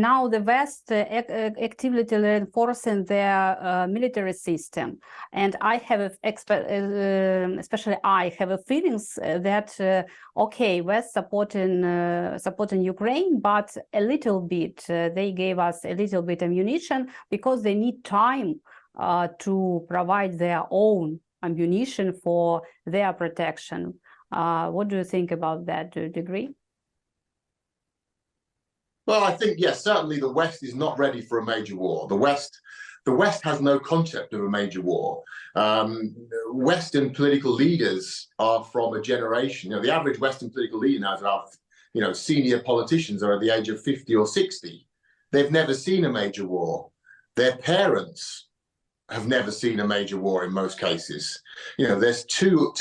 now the West actively reinforcing their military system, and I have especially I have a feelings that okay, West supporting Ukraine, but a little bit they gave us a little bit ammunition because they need time to provide their own ammunition for their protection. What do you think about that? Do you agree? Well, I think, yes, certainly the West is not ready for a major war. The West has no concept of a major war. Western political leaders are from a generation, the average Western political leader now is about, senior politicians are at the age of 50 or 60. They've never seen a major war. Their parents have never seen a major war in most cases. There's two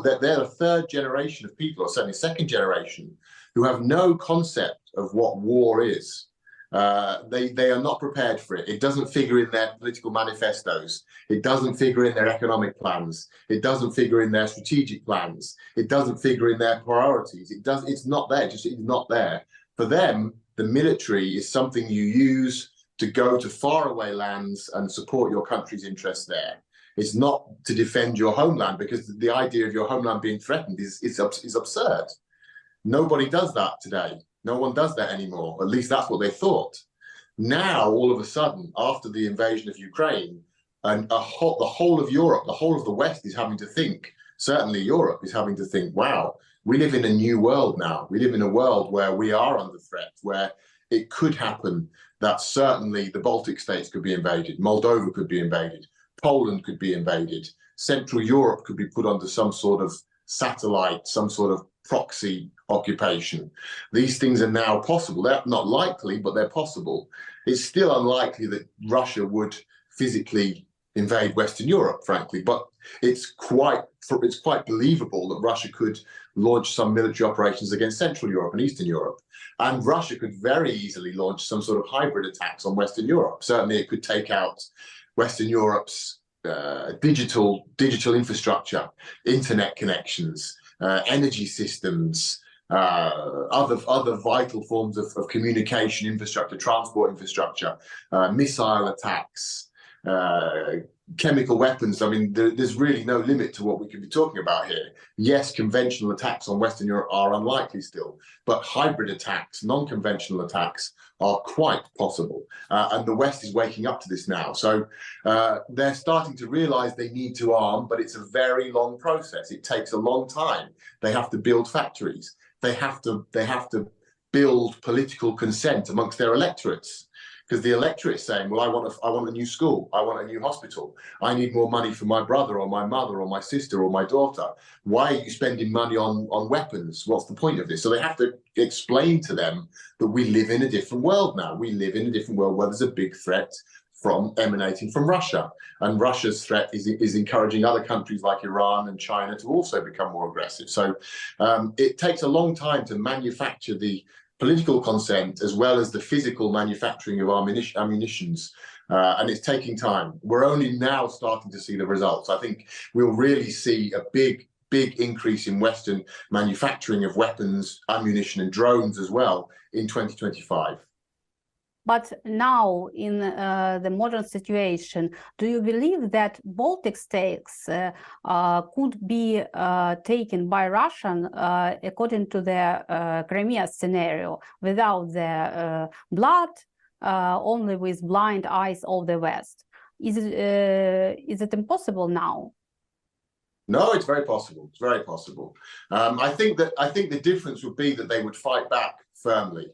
that they're the third generation of people, or certainly second generation, who have no concept of what war is. They are not prepared for it. It doesn't figure in their political manifestos. It doesn't figure in their economic plans. It doesn't figure in their strategic plans. It doesn't figure in their priorities. It's not there. It's not there. For them, the military is something you use to go to faraway lands and support your country's interests there. It's not to defend your homeland, because the idea of your homeland being threatened is absurd. Nobody does that today. No one does that anymore. At least that's what they thought. Now, all of a sudden, after the invasion of Ukraine, and the whole of Europe, the whole of the West is having to think, certainly Europe is having to think, wow, we live in a new world now. We live in a world where we are under threat, where it could happen that certainly the Baltic states could be invaded, Moldova could be invaded, Poland could be invaded, Central Europe could be put under some sort of satellite, some sort of proxy occupation. These things are now possible. They're not likely, but they're possible. It's still unlikely that Russia would physically invade Western Europe, frankly, but it's quite believable that Russia could launch some military operations against Central Europe and Eastern Europe. And Russia could very easily launch some sort of hybrid attacks on Western Europe. Certainly it could take out Western Europe's digital infrastructure, internet connections, energy systems, other vital forms of communication infrastructure, transport infrastructure, missile attacks, chemical weapons. I mean, there's really no limit to what we could be talking about here. Yes, conventional attacks on Western Europe are unlikely still, but hybrid attacks, non-conventional attacks are quite possible. And the West is waking up to this now. So they're starting to realize they need to arm, but it's a very long process. It takes a long time. They have to build factories. They have to build political consent amongst their electorates. Because the electorate is saying, well, I want a new school, I want a new hospital, I need more money for my brother or my mother or my sister or my daughter. Why are you spending money on weapons? What's the point of this? So they have to explain to them that we live in a different world now. We live in a different world where there's a big threat emanating from Russia. And Russia's threat is encouraging other countries like Iran and China to also become more aggressive. So it takes a long time to manufacture the political consent as well as the physical manufacturing of ammunitions, and it's taking time. We're only now starting to see the results. I think we'll really see a big increase in Western manufacturing of weapons, ammunition and drones as well in 2025. But now, in the modern situation, do you believe that Baltic states could be taken by Russian according to the Crimea scenario, without the blood, only with blind eyes of the West? Is it impossible now? No, it's very possible. It's very possible. I think the difference would be that they would fight back firmly.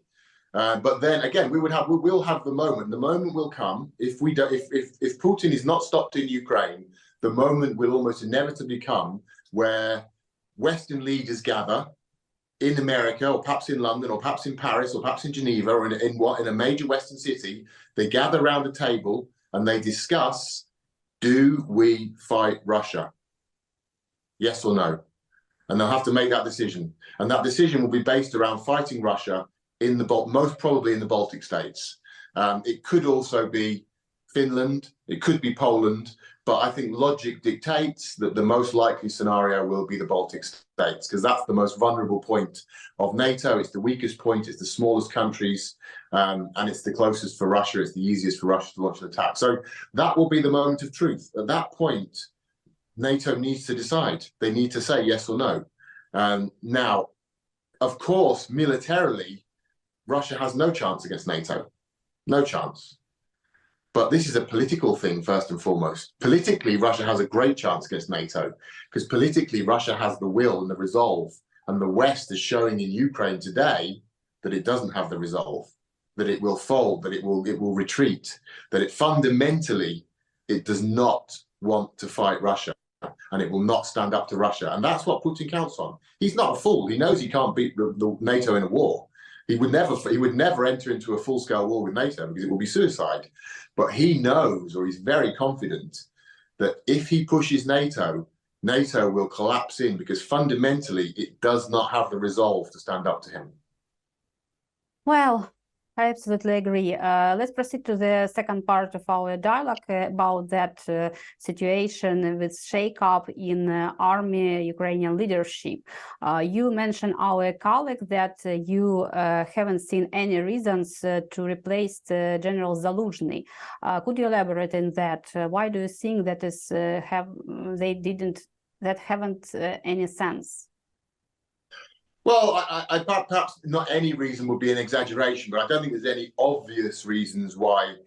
But then again, we'll have the moment. The moment will come if Putin is not stopped in Ukraine. The moment will almost inevitably come where Western leaders gather in America, or perhaps in London, or perhaps in Paris, or perhaps in Geneva, or in a major Western city. They gather around a table and they discuss: do we fight Russia? Yes or no? And they'll have to make that decision. And that decision will be based around fighting Russia most probably in the Baltic states. It could also be Finland, it could be Poland, but I think logic dictates that the most likely scenario will be the Baltic states, because that's the most vulnerable point of NATO. It's the weakest point, it's the smallest countries, and it's the closest for Russia. It's the easiest for Russia to launch an attack. So that will be the moment of truth. At that point, NATO needs to decide. They need to say yes or no. Now, of course, militarily, Russia has no chance against NATO. No chance. But this is a political thing, first and foremost. Politically, Russia has a great chance against NATO, because politically, Russia has the will and the resolve. And the West is showing in Ukraine today that it doesn't have the resolve, that it will fold, that it will retreat, that it fundamentally, it does not want to fight Russia, and it will not stand up to Russia. And that's what Putin counts on. He's not a fool. He knows he can't beat the NATO in a war. He would never enter into a full-scale war with NATO, because it will be suicide. But he knows, or he's very confident, that if he pushes NATO, NATO will collapse in, because fundamentally it does not have the resolve to stand up to him. Well, I absolutely agree. Let's proceed to the second part of our dialogue about that situation with shake-up in army Ukrainian leadership. You mentioned our colleague that you haven't seen any reasons to replace General Zaluzhny. Could you elaborate on that? Why do you think that haven't any sense? Well, I perhaps not any reason would be an exaggeration, but I don't think there's any obvious reasons why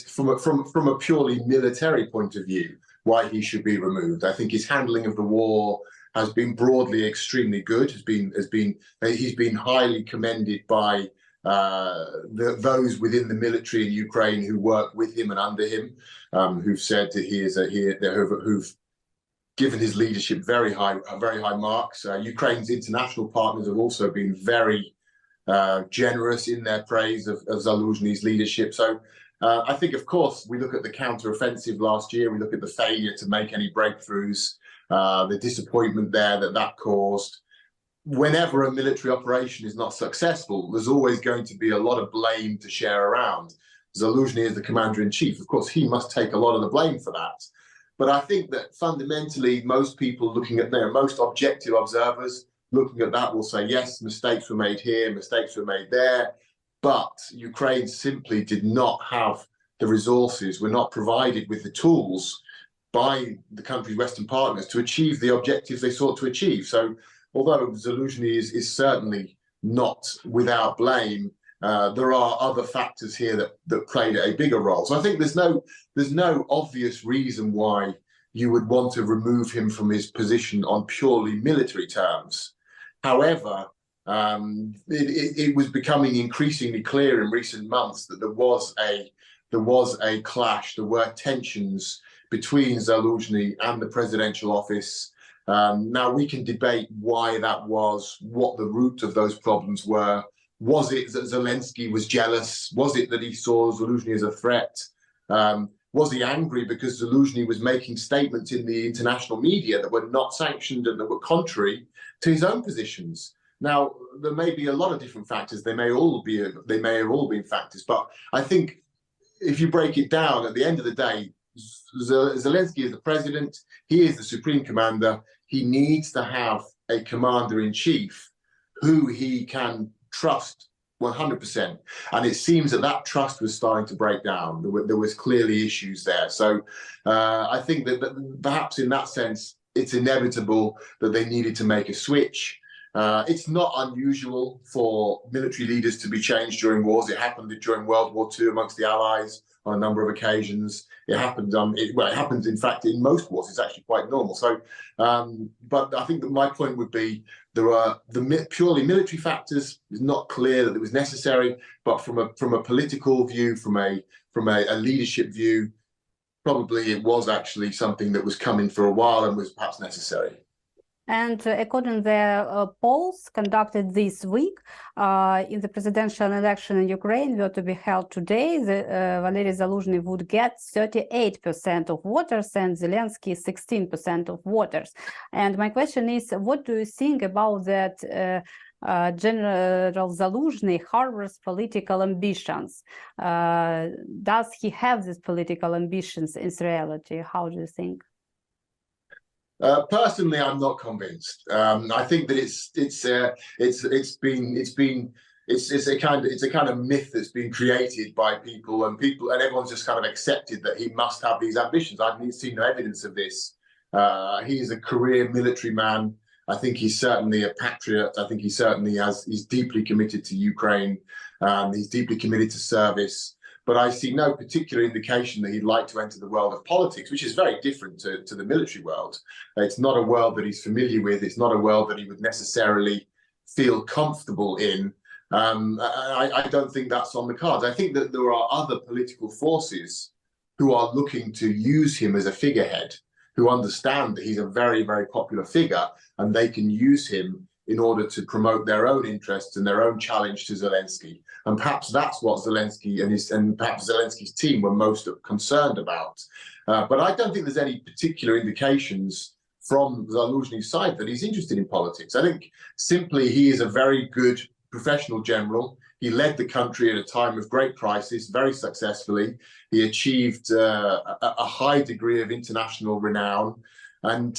from a purely military point of view, why he should be removed. I think his handling of the war has been broadly extremely good. He's been highly commended by those within the military in Ukraine who work with him and under him, who've said that who've given his leadership very high marks. Ukraine's international partners have also been very generous in their praise of Zaluzhny's leadership. So I think, of course, we look at the counter-offensive last year, we look at the failure to make any breakthroughs, the disappointment there that caused. Whenever a military operation is not successful, there's always going to be a lot of blame to share around. Zaluzhny is the commander-in-chief. Of course, he must take a lot of the blame for that. But I think that fundamentally, most people looking at there, most objective observers looking at that will say, yes, mistakes were made here, mistakes were made there, but Ukraine simply did not have the resources, were not provided with the tools by the country's Western partners to achieve the objectives they sought to achieve. So although Zaluzhny is certainly not without blame, there are other factors here that played a bigger role. So I think there's no obvious reason why you would want to remove him from his position on purely military terms. However, it was becoming increasingly clear in recent months that there was a clash. There were tensions between Zaluzhny and the presidential office. Now we can debate why that was, what the root of those problems were. Was it that Zelensky was jealous? Was it that he saw Zaluzhny as a threat? Was he angry because Zaluzhny was making statements in the international media that were not sanctioned and that were contrary to his own positions? Now, there may be a lot of different factors. They may have all been factors. But I think if you break it down, at the end of the day, Zelensky is the president. He is the supreme commander. He needs to have a commander-in-chief who he can trust 100%, and it seems that trust was starting to break down. There was clearly issues there. So I think that perhaps in that sense it's inevitable that they needed to make a switch. It's not unusual for military leaders to be changed during wars. It happened during World War II amongst the Allies on a number of occasions. It happened. It happens, in fact, in most wars. It's actually quite normal. So, but I think that my point would be there are the purely military factors. It's not clear that it was necessary, but from a political view, from a leadership view, probably it was actually something that was coming for a while and was perhaps necessary. And according to the polls conducted this week in the presidential election in Ukraine were to be held today, Valery Zaluzhny would get 38% of voters and Zelensky 16% of voters. And my question is, what do you think about that General Zaluzhny harbors political ambitions. Does he have these political ambitions in reality? How do you think? Personally, I'm not convinced. I think that it's a kind of myth that's been created by people, and everyone's just kind of accepted that he must have these ambitions. I've seen no evidence of this. He is a career military man. I think he's certainly a patriot. I think he's deeply committed to Ukraine. He's deeply committed to service. But I see no particular indication that he'd like to enter the world of politics, which is very different to the military world. It's not a world that he's familiar with. It's not a world that he would necessarily feel comfortable in. I don't think that's on the cards. I think that there are other political forces who are looking to use him as a figurehead, who understand that he's a very, very popular figure, and they can use him in order to promote their own interests and their own challenge to Zelensky. And perhaps that's what Zelensky and perhaps Zelensky's team were most concerned about. But I don't think there's any particular indications from Zaluzhny's side that he's interested in politics. I think simply he is a very good professional general. He led the country at a time of great crisis very successfully. He achieved a high degree of international renown. And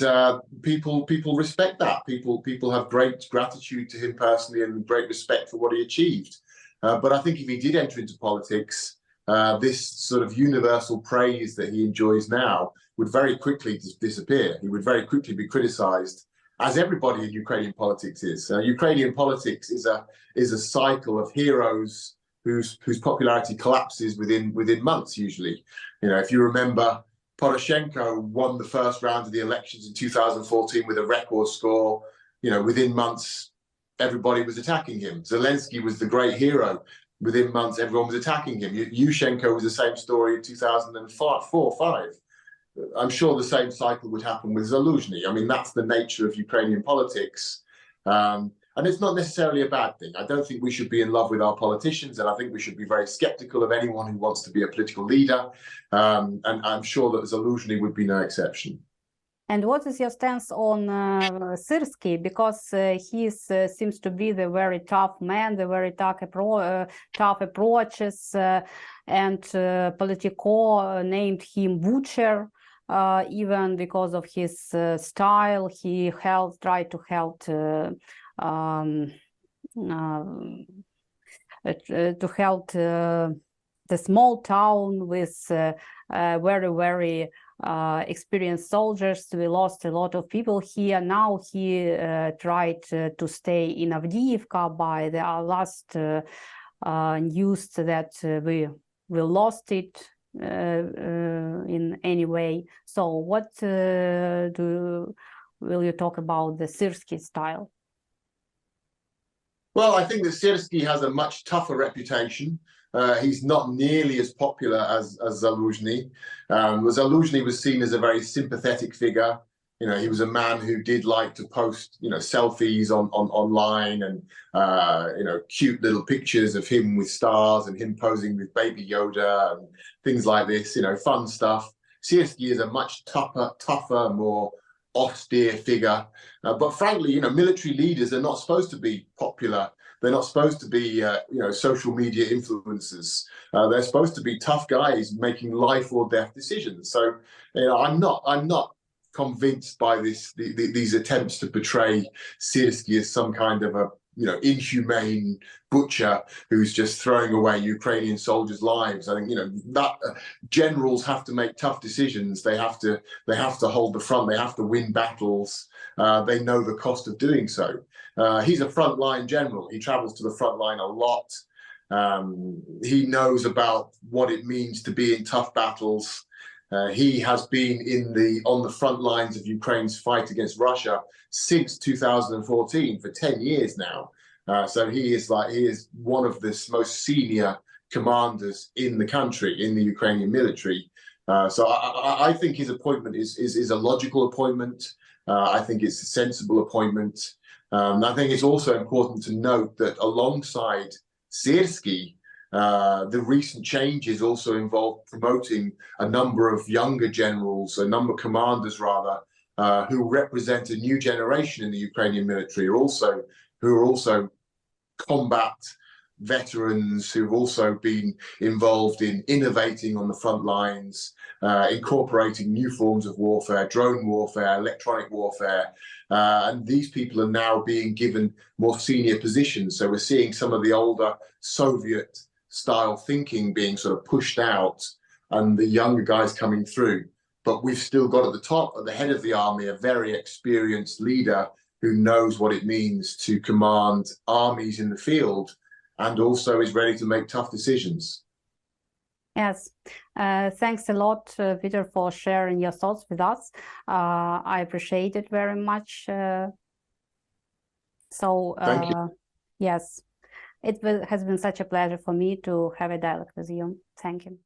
people respect that. People have great gratitude to him personally and great respect for what he achieved. But I think if he did enter into politics, this sort of universal praise that he enjoys now would very quickly disappear. He would very quickly be criticized, as everybody in Ukrainian politics is. Ukrainian politics is a cycle of heroes whose popularity collapses within months usually. You know, if you remember, Poroshenko won the first round of the elections in 2014 with a record score. You know, within months, everybody was attacking him. Zelensky was the great hero. Within months, everyone was attacking him. Yushchenko was the same story in 2004-5. I'm sure the same cycle would happen with Zaluzhny. I mean, that's the nature of Ukrainian politics. And it's not necessarily a bad thing. I don't think we should be in love with our politicians, and I think we should be very skeptical of anyone who wants to be a political leader. And I'm sure that Zaluzhny would be no exception. And what is your stance on Syrsky? Because he seems to be the very tough man, the very tough approaches, and Politico named him Butcher, even because of his style. He tried to help the small town with very, very experienced soldiers. We lost a lot of people here. Now he tried to stay in Avdiivka. By the last news that we lost it in any way. So what will you talk about the Syrsky style? Well, I think that Syrsky has a much tougher reputation. He's not nearly as popular as Zaluzhny. Zaluzhny was seen as a very sympathetic figure. You know, he was a man who did like to post, you know, selfies online and, you know, cute little pictures of him with stars and him posing with Baby Yoda and things like this, you know, fun stuff. Syrsky is a much tougher, more austere figure. But frankly, you know, military leaders are not supposed to be popular. They're not supposed to be, you know, social media influencers. They're supposed to be tough guys making life or death decisions. So, you know, I'm not convinced by these attempts to portray Syrsky as some kind of a, you know, inhumane butcher who's just throwing away Ukrainian soldiers' lives. I think, you know, that generals have to make tough decisions. They have to hold the front. They have to win battles. They know the cost of doing so. He's a frontline general. He travels to the front line a lot. He knows about what it means to be in tough battles. He has been on the front lines of Ukraine's fight against Russia since 2014 for 10 years now. So he is one of the most senior commanders in the country, in the Ukrainian military. So I think his appointment is a logical appointment. I think it's a sensible appointment. I think it's also important to note that alongside Syrsky, the recent changes also involve promoting a number of younger generals, a number of commanders rather, who represent a new generation in the Ukrainian military, are also who are also combat veterans, who've also been involved in innovating on the front lines, incorporating new forms of warfare, drone warfare, electronic warfare. And these people are now being given more senior positions. So we're seeing some of the older Soviet style thinking being sort of pushed out and the younger guys coming through. But we've still got at the top, at the head of the army, a very experienced leader who knows what it means to command armies in the field and also is ready to make tough decisions. Yes, thanks a lot, Peter, for sharing your thoughts with us. I appreciate it very much. Thank you. Yes, it has been such a pleasure for me to have a dialogue with you. Thank you.